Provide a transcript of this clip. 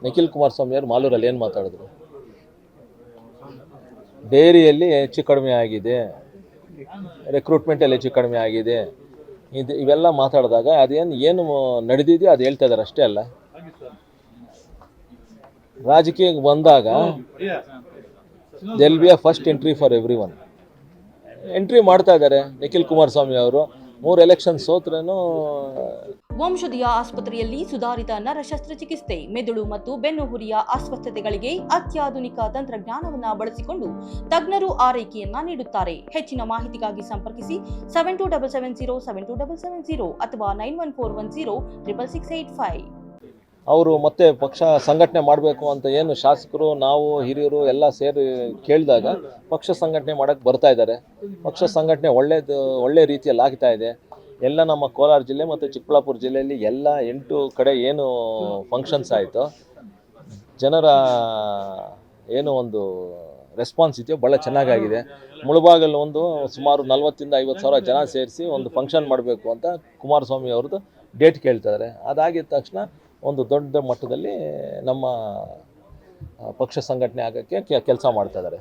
ನಿಖಿಲ್ ಕುಮಾರಸ್ವಾಮಿ ಅವರು ಮಾಲೂರಲ್ಲಿ ಏನು ಮಾತಾಡಿದ್ರು? ಡೈರಿಯಲ್ಲಿ ಹೆಚ್ಚು ಕಡಿಮೆ ಆಗಿದೆ, ರಿಕ್ರೂಟ್ಮೆಂಟಲ್ಲಿ ಹೆಚ್ಚು ಕಡಿಮೆ ಆಗಿದೆ, ಇವೆಲ್ಲ ಮಾತಾಡಿದಾಗ ಏನು ನಡೆದಿದೆಯೋ ಅದು ಹೇಳ್ತಾ ಇದ್ದಾರೆ ಅಷ್ಟೇ. ಅಲ್ಲ, ರಾಜಕೀಯಕ್ಕೆ ಬಂದಾಗ they'll be a first entry for everyone. Entry ಮಾಡ್ತಾ ಇದ್ದಾರೆ ನಿಖಿಲ್ ಕುಮಾರಸ್ವಾಮಿ ಅವರು. 3 ಎಲೆಕ್ಷನ್ ಸೋತ್ರೇನು. ವಂಶದಿಯ ಆಸ್ಪತ್ರೆಯಲ್ಲಿ ಸುಧಾರಿತ ನರ ಶಸ್ತ್ರಚಿಕಿತ್ಸೆ, ಮೆದುಳು ಮತ್ತು ಬೆನ್ನುಹುರಿಯ ಅಸ್ವಸ್ಥತೆಗಳಿಗೆ ಅತ್ಯಾಧುನಿಕ ತಂತ್ರಜ್ಞಾನವನ್ನು ಬಳಸಿಕೊಂಡು ತಜ್ಞರು ಆರೈಕೆಯನ್ನ ನೀಡುತ್ತಾರೆ. ಹೆಚ್ಚಿನ ಮಾಹಿತಿಗಾಗಿ ಸಂಪರ್ಕಿಸಿ 7277072770 ಅಥವಾ 9141066685. ಅವರು ಮತ್ತೆ ಪಕ್ಷ ಸಂಘಟನೆ ಮಾಡಬೇಕು ಅಂತ ಏನು ಶಾಸಕರು, ನಾವು ಹಿರಿಯರು ಎಲ್ಲ ಸೇರಿ ಕೇಳಿದಾಗ ಪಕ್ಷ ಸಂಘಟನೆ ಮಾಡೋಕ್ಕೆ ಬರ್ತಾ ಇದ್ದಾರೆ. ಪಕ್ಷ ಸಂಘಟನೆ ಒಳ್ಳೆ ರೀತಿಯಲ್ಲಿ ಆಗ್ತಾ ಇದೆ. ಎಲ್ಲ ನಮ್ಮ ಕೋಲಾರ ಜಿಲ್ಲೆ ಮತ್ತು ಚಿಕ್ಕಬಳ್ಳಾಪುರ ಜಿಲ್ಲೆಯಲ್ಲಿ ಎಲ್ಲ 8 ಕಡೆ ಏನು ಫಂಕ್ಷನ್ಸ್ ಆಯಿತು, ಜನರ ಏನು ಒಂದು ರೆಸ್ಪಾನ್ಸ್ ಇದೆಯೋ ಭಾಳ ಚೆನ್ನಾಗಾಗಿದೆ. ಮುಳಬಾಗಲ್ಲಿ ಸುಮಾರು 40,000 50,000 ಜನ ಸೇರಿಸಿ ಒಂದು ಫಂಕ್ಷನ್ ಮಾಡಬೇಕು ಅಂತ ಕುಮಾರಸ್ವಾಮಿ ಅವ್ರದ್ದು ಡೇಟ್ ಕೇಳ್ತಿದ್ದಾರೆ. ಅದಾಗಿದ ತಕ್ಷಣ ಒಂದು ದೊಡ್ಡ ಮಟ್ಟದಲ್ಲಿ ನಮ್ಮ ಪಕ್ಷ ಸಂಘಟನೆ ಆಗೋಕ್ಕೆ ಕೆಲಸ ಮಾಡ್ತಾ ಇದ್ದಾರೆ.